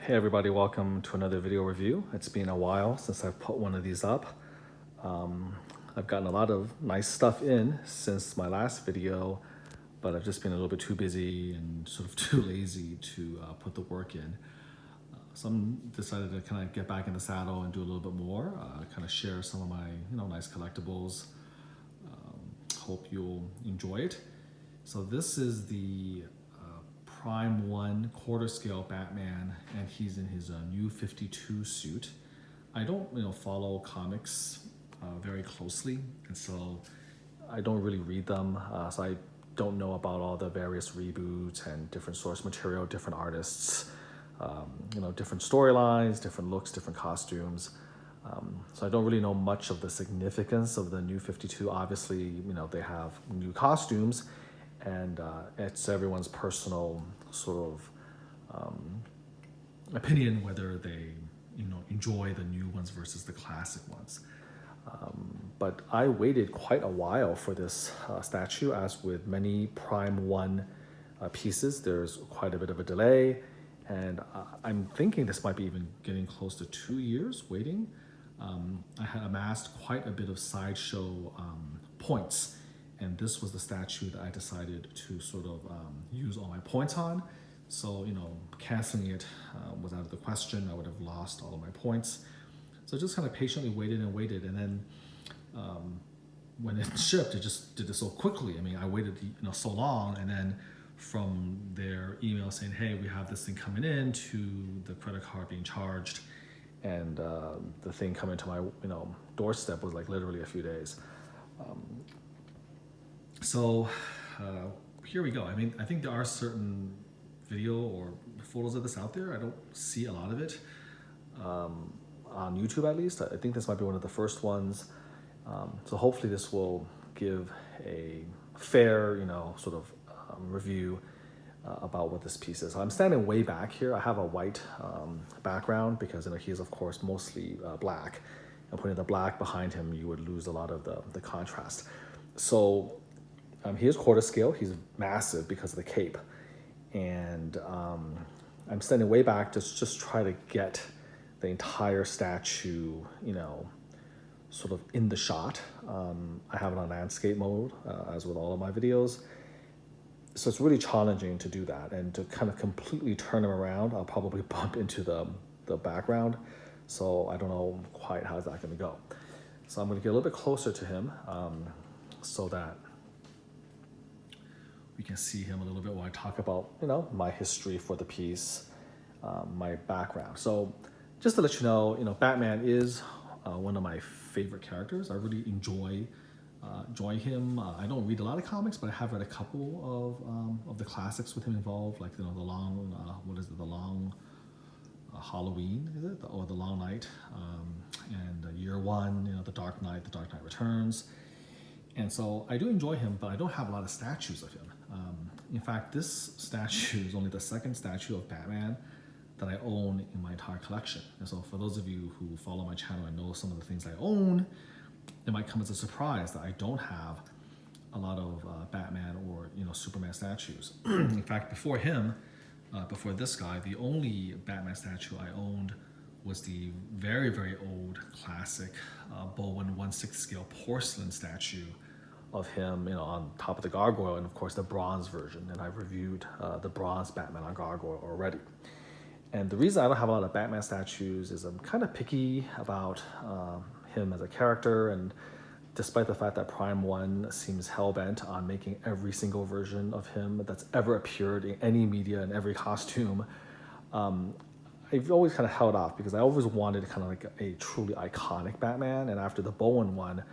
Hey everybody, welcome to another video review. It's been a while since I've put one of these up. I've gotten a lot of nice stuff in since my last video, but I've just been a little bit too busy and sort of too lazy to put the work in. So I'm decided to kind of get back in the saddle and do a little bit more, kind of share some of my nice collectibles. Hope you'll enjoy it. So this is the Prime 1 quarter scale Batman, and he's in his new 52 suit. I don't follow comics very closely, and so I don't really read them, so I don't know about all the various reboots and different source material, different artists, different storylines, different looks, different costumes. So I don't really know much of the significance of the new 52. Obviously, they have new costumes, and it's everyone's personal sort of opinion whether they enjoy the new ones versus the classic ones. But I waited quite a while for this statue. As with many Prime 1 pieces, there's quite a bit of a delay, and I'm thinking this might be even getting close to 2 years waiting. I had amassed quite a bit of sideshow points, and this was the statue that I decided to sort of use all my points on. So, canceling it was out of the question. I would have lost all of my points. So just kind of patiently waited and waited. And then when it shipped, it just did it so quickly. I mean, I waited so long, and then from their email saying, hey, we have this thing coming in, to the credit card being charged, and the thing coming to my doorstep was like literally a few days. So here we go. I mean, I think there are certain video or photos of this out there. I don't see a lot of it on YouTube, at least. I think this might be one of the first ones. So hopefully this will give a fair, sort of review about what this piece is. I'm standing way back here. I have a white background because he is of course mostly black, and putting the black behind him, you would lose a lot of the contrast. So he is quarter scale. He's massive because of the cape, and I'm standing way back to just try to get the entire statue, sort of in the shot. I have it on landscape mode, as with all of my videos. So it's really challenging to do that, and to kind of completely turn him around, I'll probably bump into the background. So I don't know quite how's that going to go. So I'm going to get a little bit closer to him, so that we can see him a little bit while I talk about, my history for the piece, my background. So just to let you know, Batman is one of my favorite characters. I really enjoy him. I don't read a lot of comics, but I have read a couple of the classics with him involved, like the long, the long Halloween, is it, or the Long Night, and Year One, the Dark Knight Returns. And so I do enjoy him, but I don't have a lot of statues of him. In fact, this statue is only the second statue of Batman that I own in my entire collection. And so for those of you who follow my channel and know some of the things I own, it might come as a surprise that I don't have a lot of Batman or Superman statues. In fact, before him, before this guy, the only Batman statue I owned was the very, very old classic Bowen 1/6 scale porcelain statue of him, on top of the gargoyle, and of course the bronze version. And I've reviewed the bronze Batman on gargoyle already. And the reason I don't have a lot of Batman statues is I'm kind of picky about him as a character, and despite the fact that Prime 1 seems hell-bent on making every single version of him that's ever appeared in any media, in every costume, I've always kind of held off because I always wanted kind of like a truly iconic Batman. And after the Bowen one,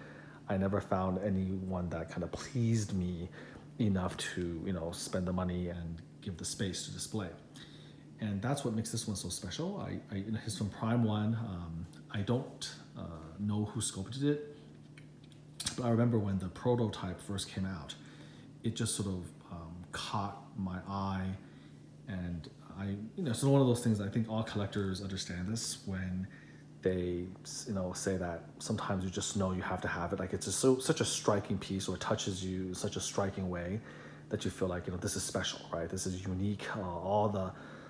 I never found anyone that kind of pleased me enough to, spend the money and give the space to display. And that's what makes this one so special. He's from Prime 1. I don't know who sculpted it, but I remember when the prototype first came out, it just sort of caught my eye. And it's one of those things, I think all collectors understand this, when they say that sometimes you just know you have to have it. Like, it's just such a striking piece, or it touches you in such a striking way that you feel like, this is special, right? This is unique. All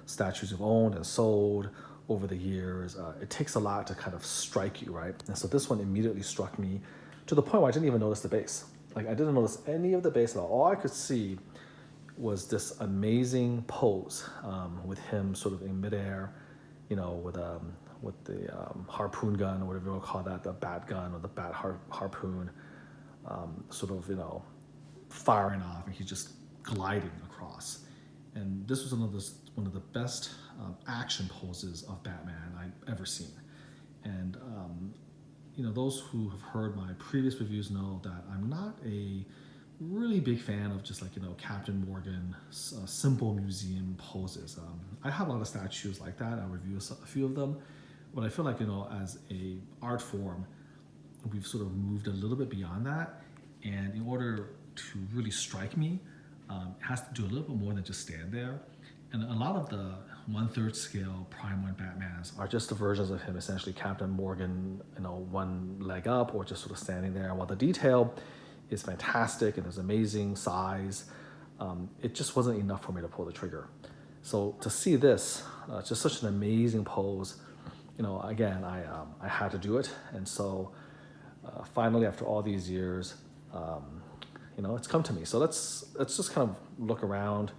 statues you've owned and sold over the years, it takes a lot to kind of strike you, right? And so this one immediately struck me to the point where I didn't even notice the base. Like I didn't notice any of the base at all. All I could see was this amazing pose with him sort of in midair, with the harpoon gun or whatever you want to call that, the bat gun or the bat harpoon, sort of firing off, and he's just gliding across. And this was one of the best action poses of Batman I've ever seen. And those who have heard my previous reviews know that I'm not a really big fan of just Captain Morgan simple museum poses. I have a lot of statues like that. I'll review a few of them, but I feel like as a art form, we've sort of moved a little bit beyond that. And in order to really strike me, it has to do a little bit more than just stand there. And a lot of the 1/3 scale Prime 1 Batmans are just the versions of him, essentially Captain Morgan, one leg up or just sort of standing there. While the detail is fantastic and there's amazing size, it just wasn't enough for me to pull the trigger. So to see this, just such an amazing pose, again, I had to do it. And so finally, after all these years, it's come to me. So let's just kind of look around,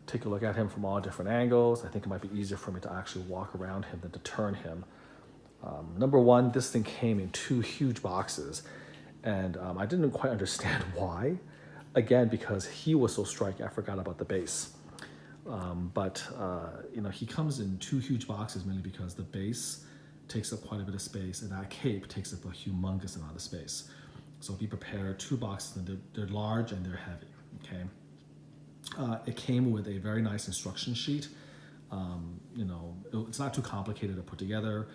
take a look at him from all different angles. I think it might be easier for me to actually walk around him than to turn him. Number one, this thing came in 2 huge boxes, and I didn't quite understand why. Again, because he was so striking, I forgot about the base. But he comes in 2 huge boxes mainly because the base takes up quite a bit of space, and that cape takes up a humongous amount of space. So be prepared, 2 boxes, and they're large and they're heavy, okay? It came with a very nice instruction sheet. It's not too complicated to put together.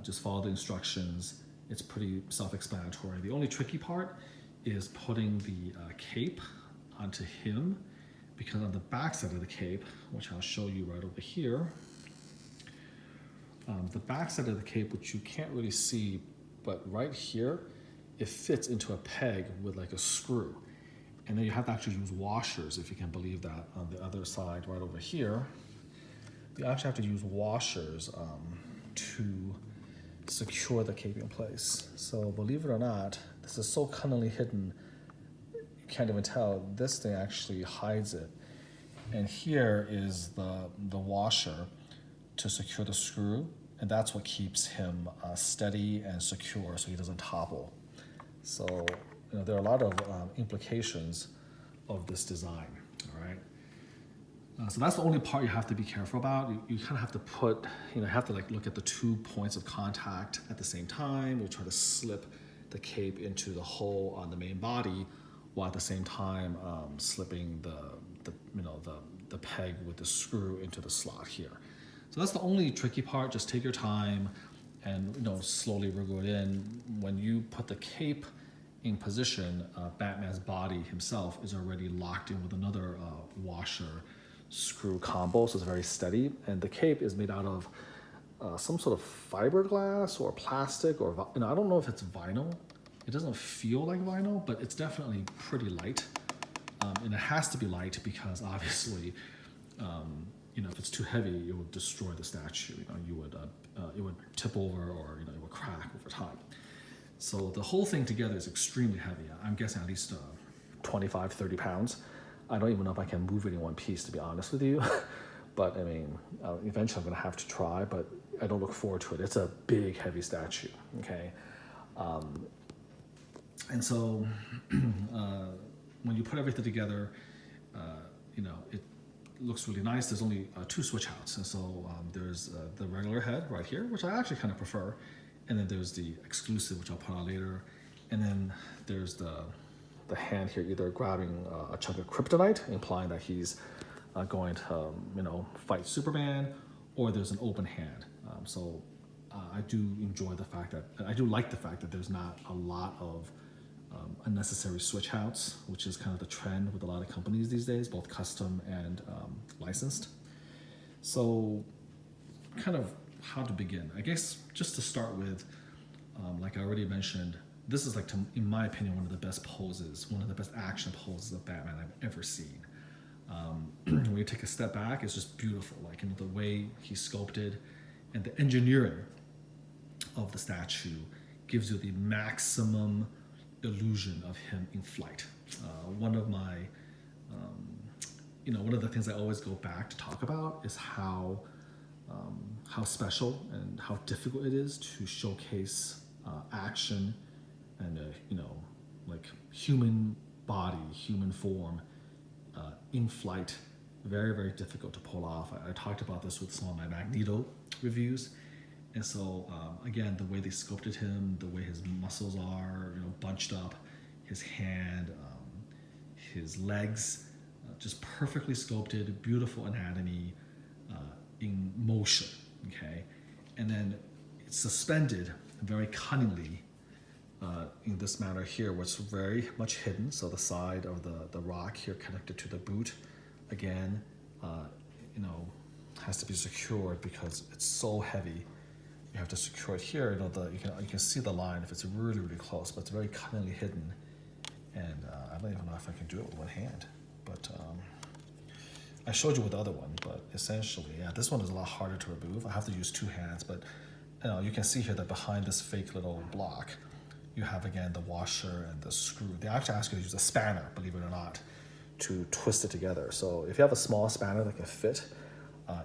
Just follow the instructions. It's pretty self-explanatory. The only tricky part is putting the cape onto him, because on the back side of the cape, which I'll show you right over here, the back side of the cape, which you can't really see, but right here, it fits into a peg with like a screw. And then you have to actually use washers, if you can believe that, on the other side right over here. You actually have to use washers to secure the cape in place. So believe it or not, this is so cunningly hidden, you can't even tell. This thing actually hides it. And here is the washer to secure the screw, and that's what keeps him steady and secure so he doesn't topple. So there are a lot of implications of this design, all right? So that's the only part you have to be careful about. You kind of have to put, you have to look at the 2 points of contact at the same time. We try to slip the cape into the hole on the main body, while at the same time slipping the peg with the screw into the slot here. So that's the only tricky part. Just take your time and slowly wriggle it in. When you put the cape in position, Batman's body himself is already locked in with another washer screw combo, so it's very steady. And the cape is made out of some sort of fiberglass or plastic, or I don't know if it's vinyl. It doesn't feel like vinyl, but it's definitely pretty light. And it has to be light because obviously, if it's too heavy, it would destroy the statue. It would tip over, or it would crack over time. So the whole thing together is extremely heavy. I'm guessing at least 25, 30 pounds. I don't even know if I can move it in one piece, to be honest with you. But I mean, eventually I'm gonna have to try, but I don't look forward to it. It's a big, heavy statue, okay? And so when you put everything together, it looks really nice. There's only 2 switch outs. And so there's the regular head right here, which I actually kind of prefer. And then there's the exclusive, which I'll put on later. And then there's the hand here, either grabbing a chunk of kryptonite, implying that he's going to, fight Superman, or there's an open hand. So I do enjoy the fact that, I do like the fact that there's not a lot of unnecessary switch outs, which is kind of the trend with a lot of companies these days, both custom and licensed. So kind of how to begin. I guess just to start with, like I already mentioned, this is in my opinion, one of the best poses, one of the best action poses of Batman I've ever seen. When you take a step back, it's just beautiful. Like, the way he sculpted and the engineering of the statue gives you the maximum illusion of him in flight. One of my, one of the things I always go back to talk about is how special and how difficult it is to showcase action and like human body, human form in flight. Very, very difficult to pull off. I talked about this with some of my Magneto reviews. And so, again, the way they sculpted him, the way his muscles are, bunched up, his hand, his legs, just perfectly sculpted, beautiful anatomy in motion, okay? And then it's suspended very cunningly in this manner here, where it's very much hidden. So the side of the rock here connected to the boot, again, has to be secured because it's so heavy. You have to secure it here. You can see the line if it's really, really close, but it's very cunningly hidden. And I don't even know if I can do it with one hand, but I showed you with the other one. But essentially, yeah, this one is a lot harder to remove. I have to use two hands, but you can see here that behind this fake little block, you have again the washer and the screw. They actually ask you to use a spanner, believe it or not, to twist it together. So if you have a small spanner that can fit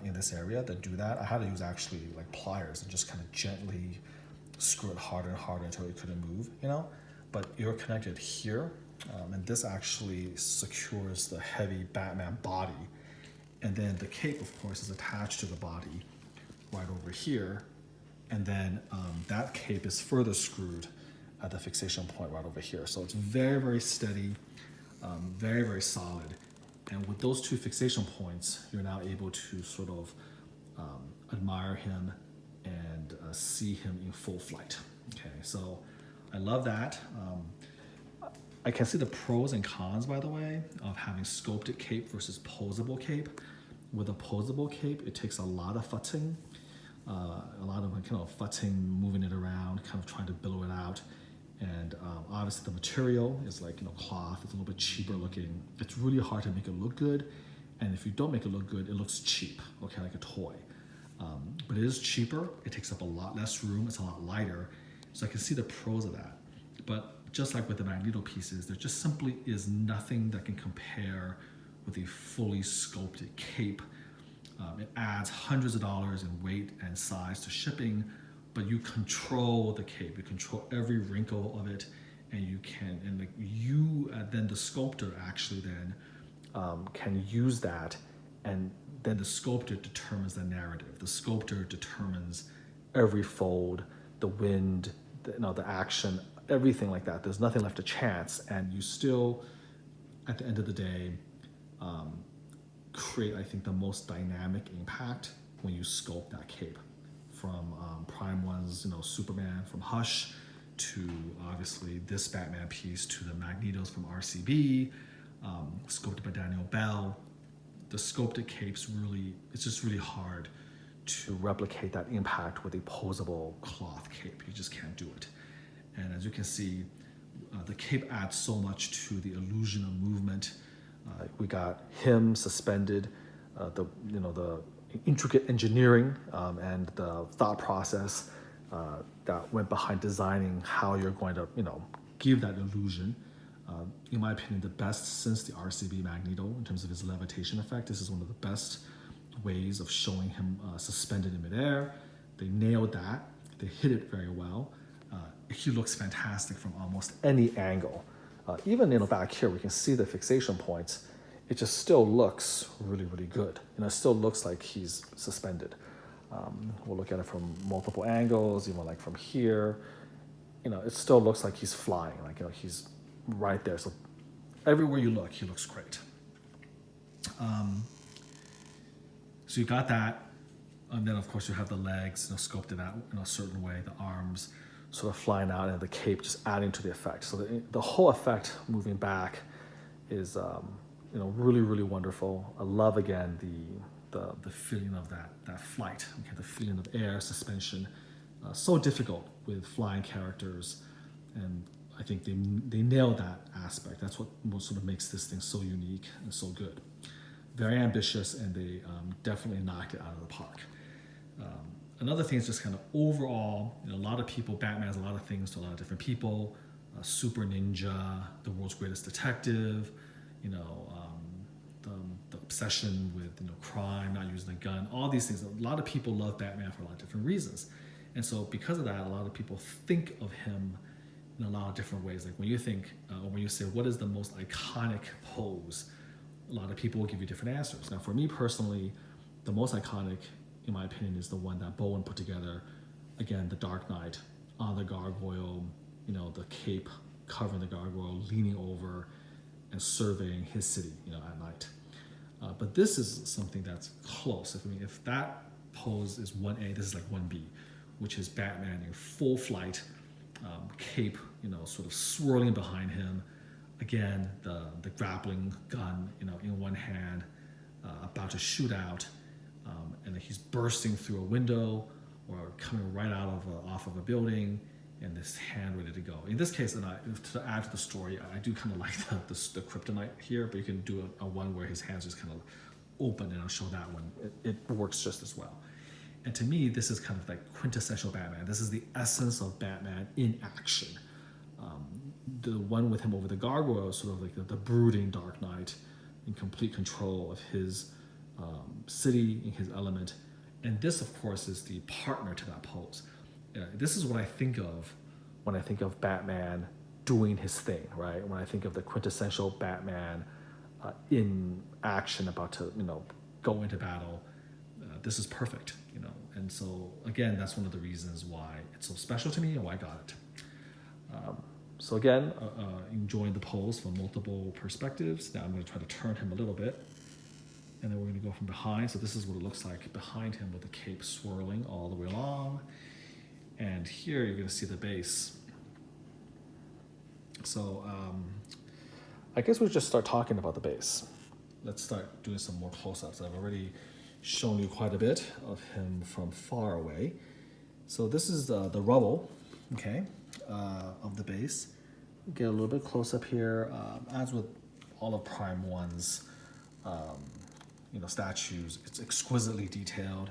in this area, then do that. I had to use actually like pliers and just kind of gently screw it harder and harder until it couldn't move, But you're connected here, and this actually secures the heavy Batman body. And then the cape, of course, is attached to the body right over here. And then that cape is further screwed at the fixation point right over here. So it's very, very steady, very, very solid. And with those two fixation points, you're now able to sort of admire him and see him in full flight. Okay, so I love that. I can see the pros and cons, by the way, of having sculpted cape versus posable cape. With a posable cape, it takes a lot of futting, futting, moving it around, kind of trying to billow it out. And obviously the material is like, cloth. It's a little bit cheaper looking. It's really hard to make it look good. And if you don't make it look good, it looks cheap, okay, like a toy. But it is cheaper. It takes up a lot less room. It's a lot lighter. So I can see the pros of that. But just like with the Magneto pieces, there just simply is nothing that can compare with a fully sculpted cape. It adds hundreds of dollars in weight and size to shipping, but you control the cape. You control every wrinkle of it, and then the sculptor actually then can use that, and then the sculptor determines the narrative. The sculptor determines every fold, the wind, the action, everything like that. There's nothing left to chance, and you still, at the end of the day, create, I think, the most dynamic impact when you sculpt that cape. From Prime One's, Superman from Hush, to obviously this Batman piece, to the Magnetos from RCB, sculpted by Daniel Bell. The sculpted capes it's just really hard to replicate that impact with a posable cloth cape. You just can't do it. And as you can see, the cape adds so much to the illusion of movement. We got him suspended, the intricate engineering and the thought process that went behind designing how you're going to, give that illusion. In my opinion, the best since the RCB Magneto in terms of his levitation effect. This is one of the best ways of showing him suspended in midair. They nailed that. They hit it very well. He looks fantastic from almost any angle. Even back here, we can see the fixation points. It just still looks really, really good. It still looks like he's suspended. We'll look at it from multiple angles, even like from here. It still looks like he's flying, like, he's right there. So everywhere you look, he looks great. So you got that. And then, of course, you have the legs, sculpted out in a certain way, the arms sort of flying out, and the cape just adding to the effect. So the whole effect moving back is, really, really wonderful. I love, again, the feeling of that flight, okay, the feeling of air suspension. So difficult with flying characters, and I think they nailed that aspect. That's what sort of makes this thing so unique and so good. very ambitious, and they definitely knocked it out of the park. Another thing is just kind of overall, a lot of people, Batman has a lot of things to a lot of different people. Super ninja, the world's greatest detective, you know, the obsession with crime, not using a gun, all these things. A lot of people love Batman for a lot of different reasons, and so because of that, a lot of people think of him in a lot of different ways. Like when you think, or when you say, what is the most iconic pose? A lot of people will give you different answers. Now, for me personally, the most iconic, in my opinion, is the one that Bowen put together. Again, the Dark Knight on the gargoyle, the cape covering the gargoyle, leaning over and surveying his city, at night. But this is something that's close. If that pose is 1A, this is like 1B, which is Batman in full flight, cape, sort of swirling behind him. Again, the grappling gun, in one hand, about to shoot out, and he's bursting through a window or coming right off of a building, and this hand ready to go. In this case, and to add to the story, I do kind of like the kryptonite here, but you can do a one where his hands just kind of open, and I'll show that one. It works just as well. And to me, this is kind of like quintessential Batman. This is the essence of Batman in action. The one with him over the gargoyle is sort of like the brooding Dark Knight in complete control of his city, in his element. And this, of course, is the partner to that pose. This is what I think of when I think of Batman doing his thing, right? When I think of the quintessential Batman in action, about to, go into battle. This is perfect, And so, again, that's one of the reasons why it's so special to me and why I got it. So again, enjoying the pose from multiple perspectives. Now I'm going to try to turn him a little bit, and then we're going to go from behind. So this is what it looks like behind him with the cape swirling all the way along. And here you're going to see the base. So I guess we'll just start talking about the base. Let's start doing some more close-ups. I've already shown you quite a bit of him from far away. So this is the rubble, okay, of the base. Get a little bit close up here. As with all of Prime 1's statues, it's exquisitely detailed.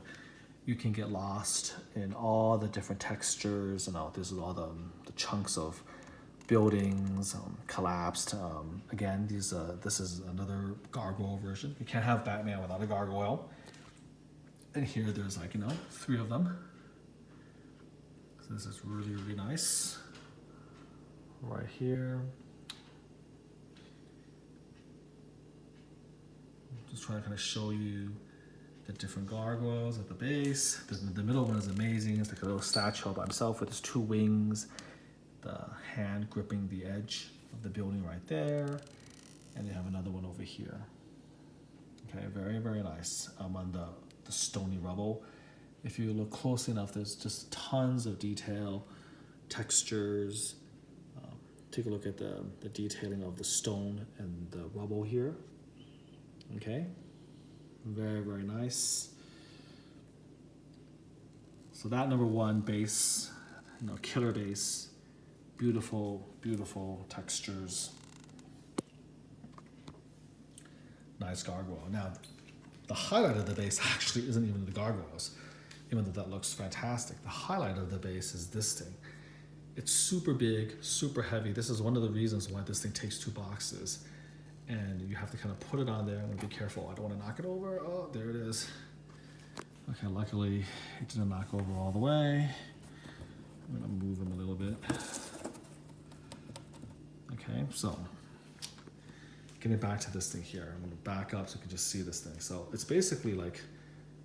You can get lost in all the different textures, this is all the chunks of buildings collapsed. Again, this is another gargoyle version. You can't have Batman without a gargoyle. And here there's 3 of them. So this is really, really nice. Right here. Just trying to kind of show you the different gargoyles at the base. The middle one is amazing. It's like a little statue by himself with his 2 wings, the hand gripping the edge of the building right there. And they have another one over here. Okay, very, very nice. On the stony rubble. If you look close enough, there's just tons of detail, textures. Take a look at the detailing of the stone and the rubble here. Okay, very, very nice. So that number 1 base, killer base, beautiful, beautiful textures. Nice gargoyle. Now, the highlight of the base actually isn't even the gargoyles, even though that looks fantastic. The highlight of the base is this thing. It's super big, super heavy. This is one of the reasons why this thing takes 2 boxes. And you have to kind of put it on there. I'm gonna be careful. I don't want to knock it over. Oh, there it is. Okay, luckily it didn't knock over all the way. I'm gonna move him a little bit. Okay, so getting back to this thing here. I'm gonna back up so you can just see this thing. So it's basically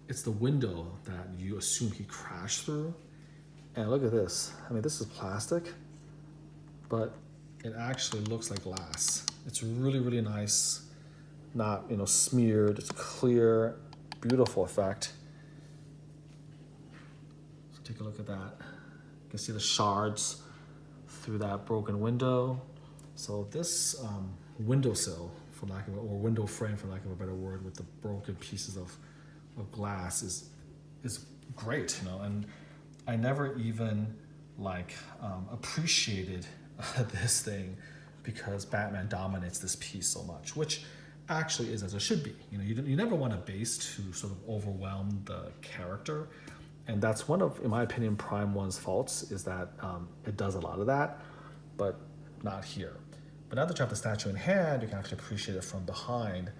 it's the window that you assume he crashed through. And look at this. This is plastic, but it actually looks like glass. It's really, really nice. Not, smeared. It's clear, beautiful effect. So take a look at that. You can see the shards through that broken window. So this windowsill, or window frame, for lack of a better word, with the broken pieces of glass is great, and I never even appreciated this thing because Batman dominates this piece so much, which actually is as it should be. You never want a base to sort of overwhelm the character, and that's one of, in my opinion, Prime 1's faults, is that it does a lot of that, but not here. But now that you have the statue in hand, you can actually appreciate it from behind.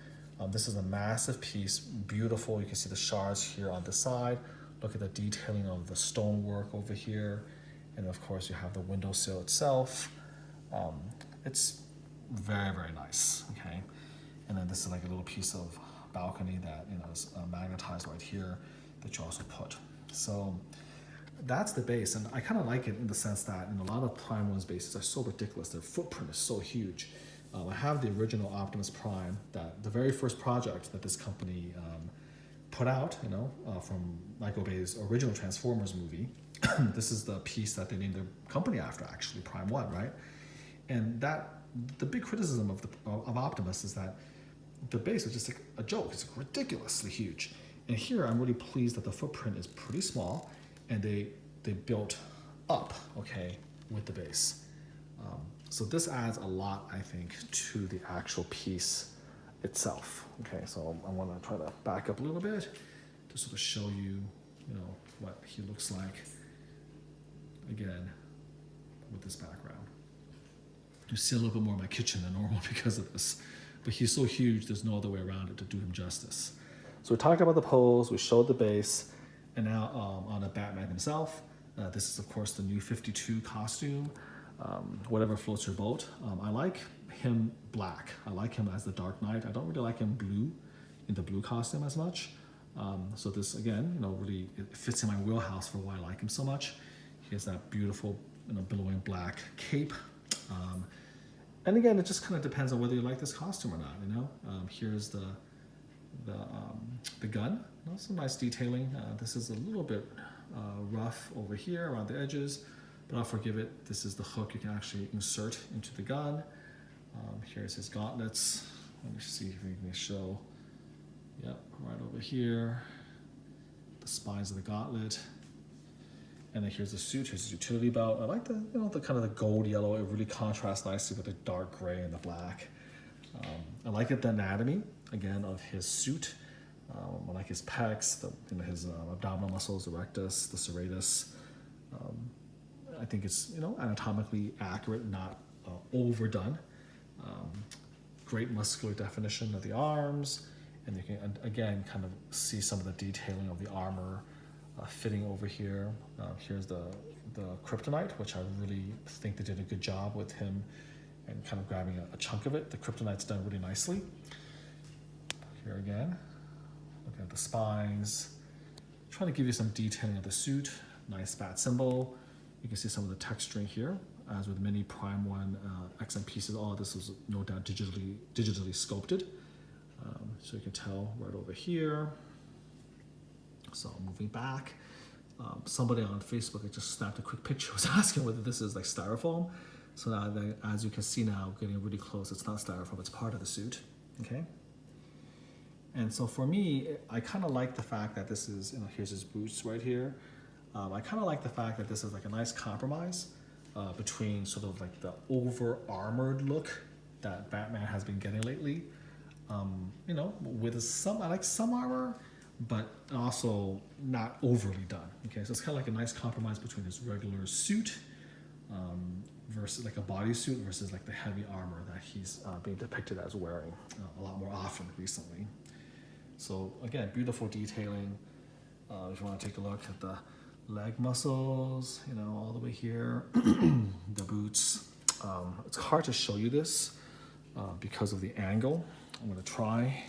This is a massive piece, beautiful. You can see the shards here on the side. Look at the detailing of the stonework over here. And of course you have the windowsill itself. It's very, very nice, okay? And then this is like a little piece of balcony that is magnetized right here that you also put. So that's the base, and I kind of like it in the sense that a lot of Prime 1's bases are so ridiculous. Their footprint is so huge. I have the original Optimus Prime, that the very first project that this company put out, from Michael Bay's original Transformers movie. This is the piece that they named their company after, actually, Prime 1, right? And the big criticism of Optimus is that the base was just like a joke. It's ridiculously huge. And here I'm really pleased that the footprint is pretty small, and they built up, okay, with the base. So this adds a lot, I think, to the actual piece itself. Okay, so I want to try to back up a little bit to sort of show you, what he looks like, again, with this background. You see a little bit more of my kitchen than normal because of this, but he's so huge, there's no other way around it to do him justice. So we talked about the pose, we showed the base, and now on the Batman himself. This is, of course, the new 52 costume. Whatever floats your boat. I like him black. I like him as the Dark Knight. I don't really like him blue, in the blue costume as much. So this, again, really it fits in my wheelhouse for why I like him so much. He has that beautiful, billowing black cape. And again, it just kind of depends on whether you like this costume or not. Here's the gun. Some nice detailing. This is a little bit rough over here around the edges, but I'll forgive it. This is the hook you can actually insert into the gun. Here's his gauntlets. Let me see if we can show. Yep, right over here. The spines of the gauntlet. And then here's the suit. Here's his utility belt. I like the the kind of the gold yellow. It really contrasts nicely with the dark gray and the black. I like the anatomy again of his suit. I like his pecs, his abdominal muscles, the rectus, the serratus. I think it's anatomically accurate, not overdone. Great muscular definition of the arms, and you can again kind of see some of the detailing of the armor fitting over here. Here's the kryptonite, which I really think they did a good job with him, and kind of grabbing a chunk of it. The kryptonite's done really nicely. Here again, looking at the spines, trying to give you some detailing of the suit. Nice bat symbol. You can see some of the texturing here. As with many Prime 1 XM pieces, all of this was no doubt digitally sculpted. So you can tell right over here. So moving back, somebody on Facebook had just snapped a quick picture, was asking whether this is like styrofoam. So now, as you can see now, getting really close, it's not styrofoam, it's part of the suit, okay? And so for me, I kind of like the fact that this is, here's his boots right here. I kind of like the fact that this is like a nice compromise between sort of like the over-armored look that Batman has been getting lately. With some, I like some armor, but also not overly done. Okay, so it's kind of like a nice compromise between his regular suit versus like a bodysuit versus like the heavy armor that he's being depicted as wearing a lot more often recently. So again, beautiful detailing. If you want to take a look at the leg muscles, all the way here, the boots. It's hard to show you this because of the angle. I'm going to try.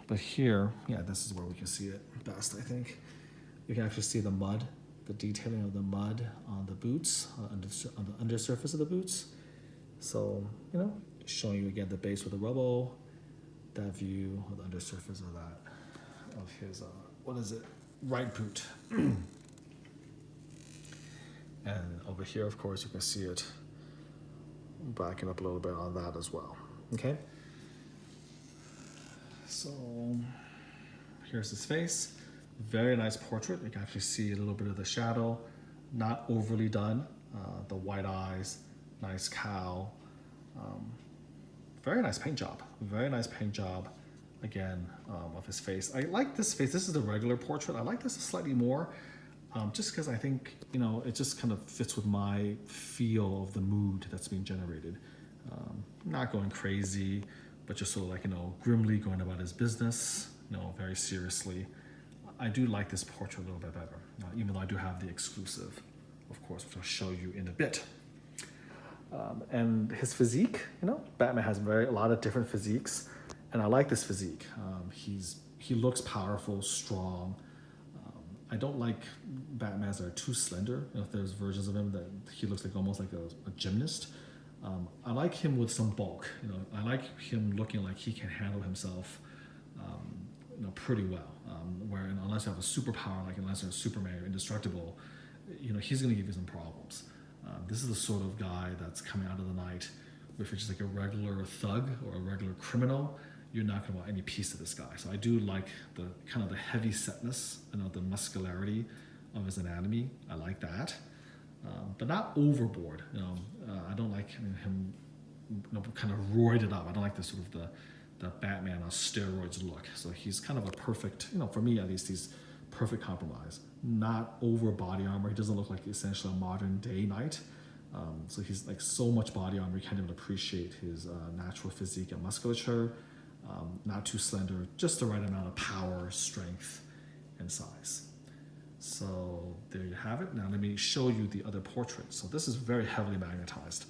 But here, yeah, this is where we can see it best, I think. You can actually see the mud, the detailing of the mud on the boots, on the undersurface of the boots. So, showing you again the base with the rubble, that view of the undersurface of that, of his, right boot. And over here, of course, you can see it backing up a little bit on that as well, okay? So here's his face. Very nice portrait. You can actually see a little bit of the shadow, not overly done. The white eyes, nice cowl. very nice paint job. Very nice paint job, again, of his face. I like this face. This is the regular portrait. I like this slightly more, just because I think, it just kind of fits with my feel of the mood that's being generated. Not going crazy, but just sort of like, grimly going about his business, very seriously. I do like this portrait a little bit better, even though I do have the exclusive, of course, which I'll show you in a bit. And his physique, Batman has a lot of different physiques, and I like this physique. He looks powerful, strong. I don't like Batmans that are too slender. If there's versions of him that he looks like almost like a gymnast. I like him with some bulk. I like him looking like he can handle himself, pretty well. Where unless you have a superpower, like unless you're Superman, you're indestructible, he's going to give you some problems. This is the sort of guy that's coming out of the night. If you're just like a regular thug or a regular criminal, you're not going to want any piece of this guy. So I do like the kind of the heavy setness, the muscularity of his anatomy. I like that, but not overboard. I don't like him, kind of roided up. I don't like the sort of the Batman on steroids look. So he's kind of a perfect, for me at least, he's perfect compromise. Not over body armor. He doesn't look like essentially a modern day knight. So he's like so much body armor, you can't even appreciate his natural physique and musculature. Not too slender, just the right amount of power, strength, and size. So there you have it. Now let me show you the other portrait. So this is very heavily magnetized.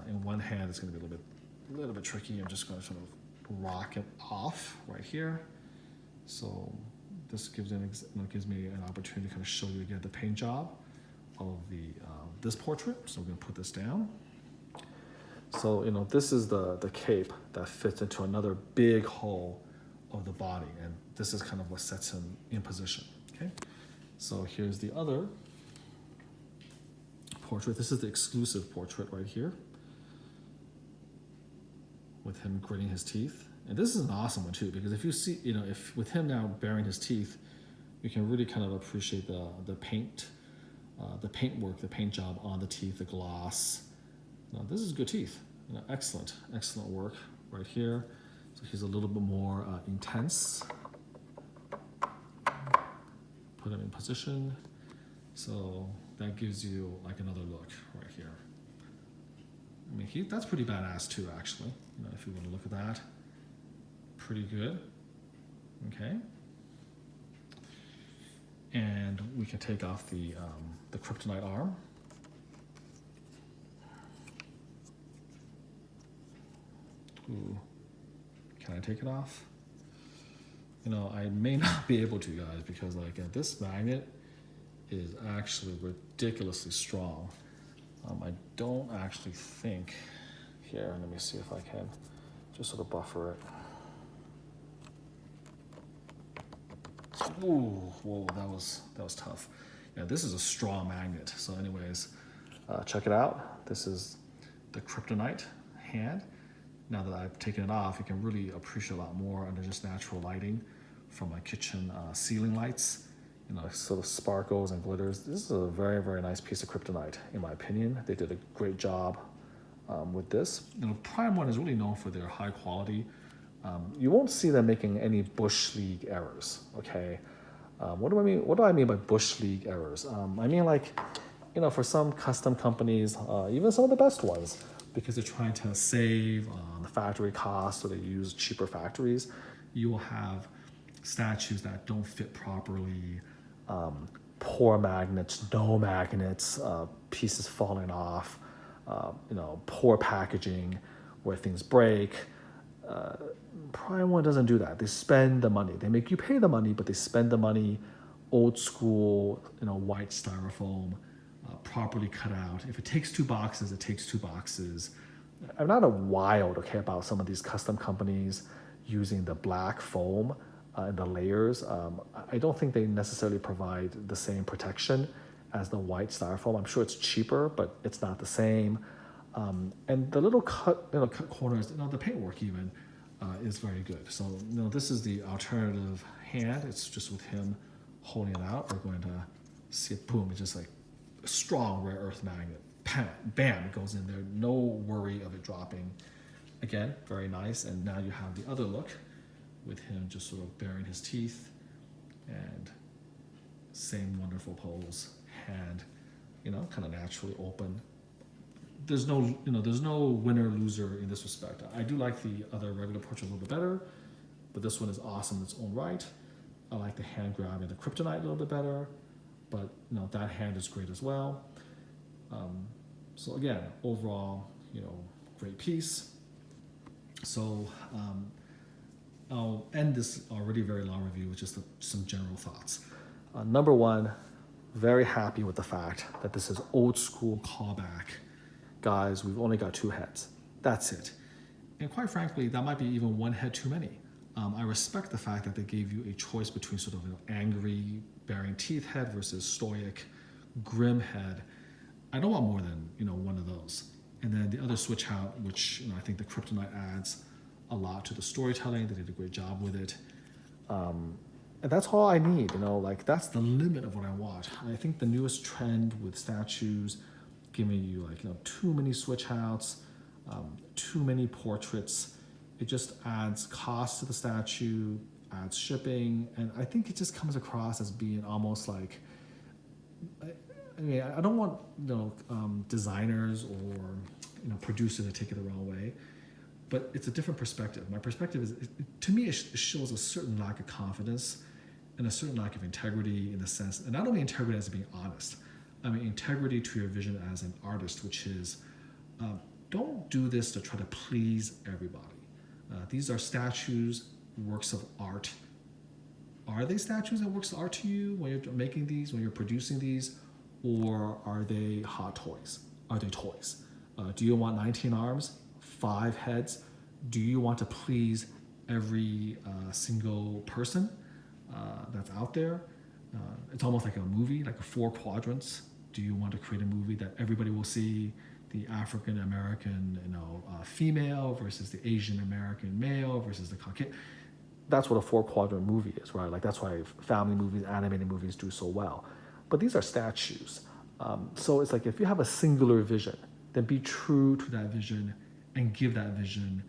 In one hand, it's going to be a little bit tricky. I'm just going to sort of rock it off right here. So this gives me an opportunity to kind of show you again the paint job of this portrait. So we're going to put this down. So this is the cape that fits into another big hole of the body, and this is kind of what sets him in position. Okay, so here's the other portrait. This is the exclusive portrait right here, with him gritting his teeth. And this is an awesome one too, because if you see, if with him now baring his teeth, you can really kind of appreciate the paint work, the paint job on the teeth, the gloss. Now, this is good teeth. Excellent work right here. So he's a little bit more intense. Put him in position. So that gives you like another look right here. I mean, that's pretty badass too, actually. If you want to look at that, pretty good. Okay. And we can take off the kryptonite arm. Ooh. Can I take it off? I may not be able to, guys, because this magnet is actually ridiculously strong. I don't actually think, here, let me see if I can just sort of buffer it. Ooh, whoa, that was tough. Yeah, this is a strong magnet. So anyways, check it out. This is the kryptonite hand. Now that I've taken it off, you can really appreciate a lot more under just natural lighting from my kitchen ceiling lights. Sort of sparkles and glitters. This is a very, very nice piece of kryptonite, in my opinion. They did a great job with this. Prime One is really known for their high quality. You won't see them making any Bush League errors, okay? What do I mean? What do I mean by Bush League errors? I mean, for some custom companies, even some of the best ones, because they're trying to save on the factory costs, so they use cheaper factories, you will have statues that don't fit properly, poor magnets, no magnets, pieces falling off, poor packaging where things break. Prime One doesn't do that. They spend the money. They make you pay the money, but they spend the money, old school, white styrofoam, properly cut out. If it takes 2 boxes, it takes 2 boxes. I'm not about some of these custom companies using the black foam and the layers. I don't think they necessarily provide the same protection as the white styrofoam. I'm sure it's cheaper, but it's not the same. And the little cut corners, the paintwork even is very good. So this is the alternative hand. It's just with him holding it out. We're going to see it. Boom! It's just like a strong rare earth magnet. Bam! It goes in there. No worry of it dropping. again, very nice. And now you have the other look with him just sort of baring his teeth and same wonderful pose, hand, kind of naturally open. There's no winner loser in this respect. I do like the other regular portrait a little bit better, but this one is awesome in its own right. I like the hand grab and the kryptonite a little bit better, but that hand is great as well. So again, overall, great piece. So I'll end this already very long review with just some general thoughts. Number one, very happy with the fact that this is old school callback. Guys, we've only got 2 heads. That's it. And quite frankly, that might be even 1 head too many. I respect the fact that they gave you a choice between sort of angry, baring teeth head versus stoic, grim head. I don't want more than 1 of those. And then the other switch out, which I think the kryptonite adds a lot to the storytelling. They did a great job with it. And that's all I need, that's the limit of what I want. I think the newest trend with statues giving you too many switch outs, too many portraits, it just adds cost to the statue, adds shipping, and I think it just comes across as being almost like, I don't want designers or producers to take it the wrong way, but it's a different perspective. My perspective is, to me, it shows a certain lack of confidence and a certain lack of integrity in the sense, and not only integrity as being honest, I mean integrity to your vision as an artist, which is don't do this to try to please everybody. These are statues, works of art. Are they statues and works of art to you when you're making these, when you're producing these, or are they hot toys? Are they toys? Do you want 19 arms, 5 heads? Do you want to please every single person that's out there? It's almost like a movie, like 4 quadrants. Do you want to create a movie that everybody will see? The African American, female versus the Asian American male versus the Caucasian. That's what a 4-quadrant movie is, right? Like that's why family movies, animated movies do so well. But these are statues. So it's like if you have a singular vision, then be true to that vision and give that vision,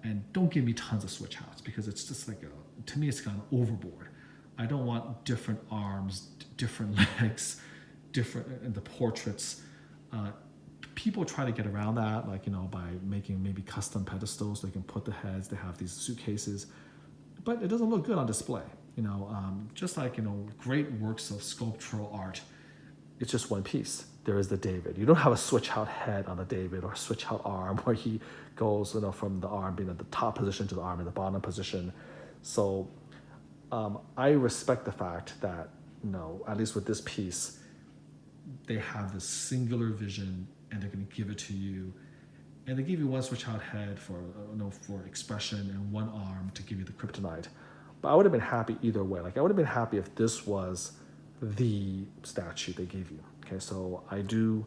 and don't give me tons of switch outs because it's just like, to me, it's kind of overboard. I don't want different arms, different legs, different in the portraits. People try to get around that, by making maybe custom pedestals so they can put the heads. They have these suitcases, but it doesn't look good on display. Just like great works of sculptural art, it's just one piece. There is the David. You don't have a switch out head on the David or a switch out arm where he goes, from the arm being at the top position to the arm in the bottom position. So I respect the fact that at least with this piece, they have this singular vision and they're going to give it to you, and they give you 1 switch out head for expression and 1 arm to give you the kryptonite. But I would have been happy either way. I would have been happy if this was the statue they gave you. Okay, so I do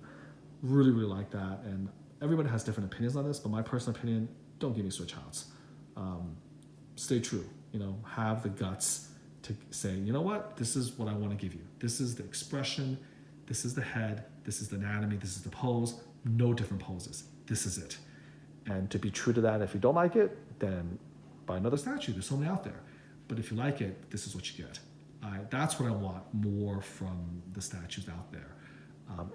really, really like that, and everybody has different opinions on this, but my personal opinion, don't give me switch outs. Stay true, have the guts to say, what, this is what I want to give you. This is the expression, this is the head, this is the anatomy, this is the pose, no different poses. This is it. And to be true to that, if you don't like it, then buy another statue. There's so many out there. But if you like it, this is what you get. That's what I want more from the statues out there.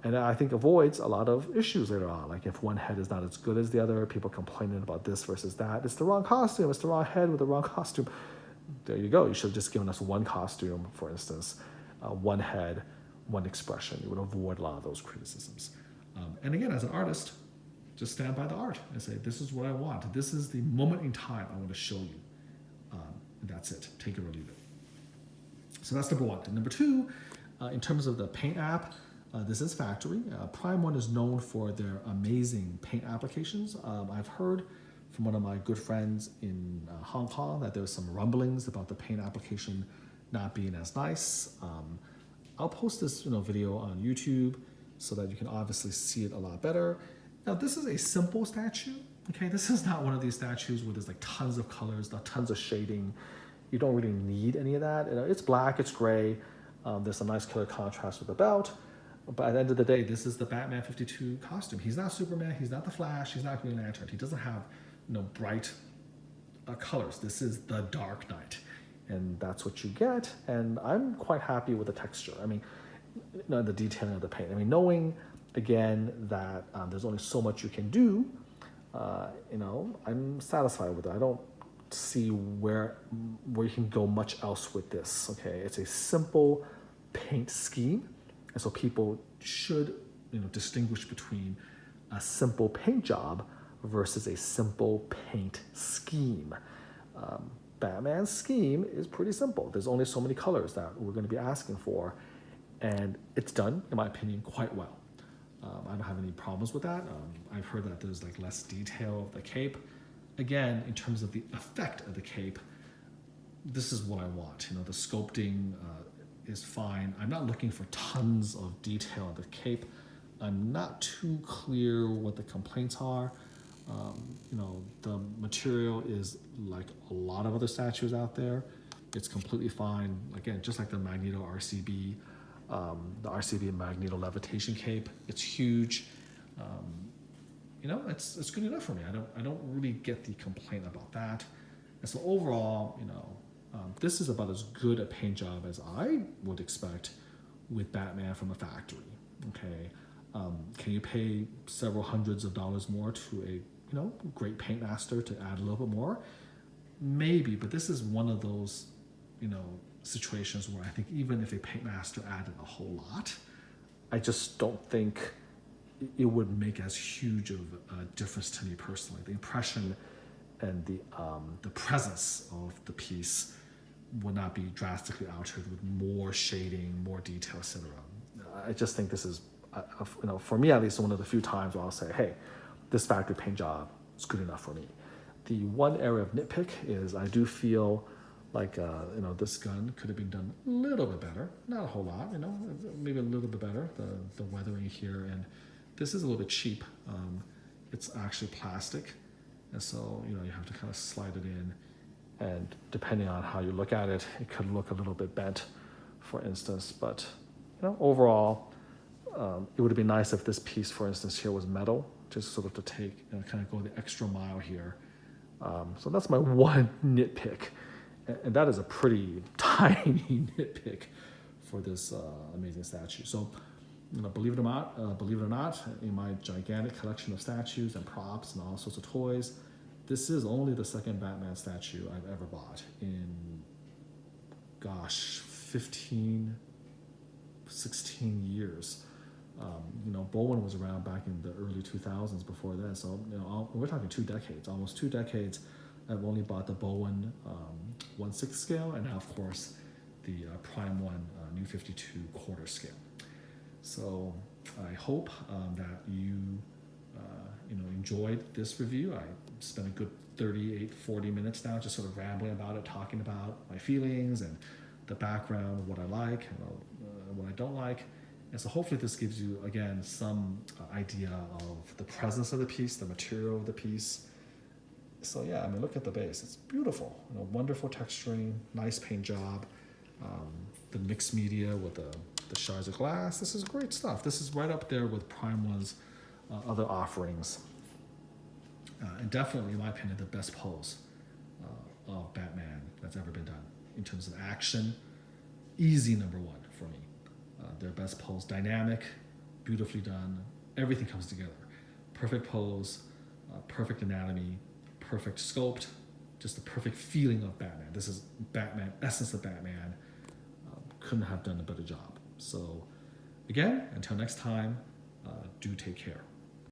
And I think avoids a lot of issues later on. Like if one head is not as good as the other, people complaining about this versus that. It's the wrong costume. It's the wrong head with the wrong costume. There you go. You should have just given us 1 costume, for instance, 1 head, 1 expression. You would avoid a lot of those criticisms. And again, as an artist, just stand by the art and say, this is what I want. This is the moment in time I want to show you. And that's it. Take it or leave it. So that's number 1. And number 2, in terms of the paint app, this is factory. Prime One is known for their amazing paint applications. I've heard from one of my good friends in Hong Kong that there's some rumblings about the paint application not being as nice. I'll post this video on YouTube so that you can obviously see it a lot better. Now this is a simple statue. Okay, this is not one of these statues where there's tons of colors, tons of shading. You don't really need any of that. It's black, it's gray. There's some nice color contrast with the belt. But at the end of the day, this is the Batman 52 costume. He's not Superman, he's not the Flash, he's not Green Lantern. He doesn't have bright colors. This is the Dark Knight, and that's what you get. And I'm quite happy with the texture. I mean, the detailing of the paint. I mean, knowing again that there's only so much you can do, I'm satisfied with it. I don't see where you can go much else with this. Okay, it's a simple paint scheme, and so people should distinguish between a simple paint job versus a simple paint scheme. Batman's scheme is pretty simple. There's only so many colors that we're going to be asking for, and it's done, in my opinion, quite well. I don't have any problems with that. I've heard that there's like less detail of the cape. Again, in terms of the effect of the cape, this is what I want. The sculpting is fine. I'm not looking for tons of detail of the cape. I'm not too clear what the complaints are. The material is like a lot of other statues out there. It's completely fine. Again, just like the Magneto RCB, the RCB Magneto levitation cape. It's huge. It's good enough for me. I don't really get the complaint about that. And so overall, this is about as good a paint job as I would expect with Batman from a factory. Okay, can you pay several hundreds of dollars more to a great paint master to add a little bit more? Maybe, but this is one of those situations where I think even if a paint master added a whole lot, I just don't think it would make as huge of a difference to me personally. The impression and the presence of the piece would not be drastically altered with more shading, more detail, etc. I just think this is, for me at least, one of the few times where I'll say, hey, this factory paint job is good enough for me. The one area of nitpick is I do feel like this gun could have been done a little bit better, not a whole lot, maybe a little bit better. The weathering here, and this is a little bit cheap. It's actually plastic, and so you have to kind of slide it in, and depending on how you look at it, it could look a little bit bent, for instance. But overall, it would have been nice if this piece, for instance, here was metal, just sort of to take kind of go the extra mile here. So that's my one nitpick. And that is a pretty tiny nitpick for this amazing statue. So, believe it or not, in my gigantic collection of statues and props and all sorts of toys, this is only the second Batman statue I've ever bought in, 15, 16 years. Bowen was around back in the early 2000s before that. So, we're talking 2 decades, almost 2 decades. I've only bought the Bowen 1/6 scale, and now, of course, the Prime 1 New 52 quarter scale. So I hope that you enjoyed this review. I spent a good 40 minutes now just sort of rambling about it, talking about my feelings and the background, what I like and what I don't like. And so hopefully this gives you, again, some idea of the presence of the piece, the material of the piece. So yeah, look at the base. It's beautiful. Wonderful texturing, nice paint job. The mixed media with the shards of glass. This is great stuff. This is right up there with Prime One's other offerings. And definitely, in my opinion, the best pose of Batman that's ever been done in terms of action. Easy number 1 for me. Their best pose, dynamic, beautifully done. Everything comes together. Perfect pose, perfect anatomy, perfect sculpt, just the perfect feeling of Batman. This is Batman, essence of Batman. Couldn't have done a better job. So again, until next time, do take care.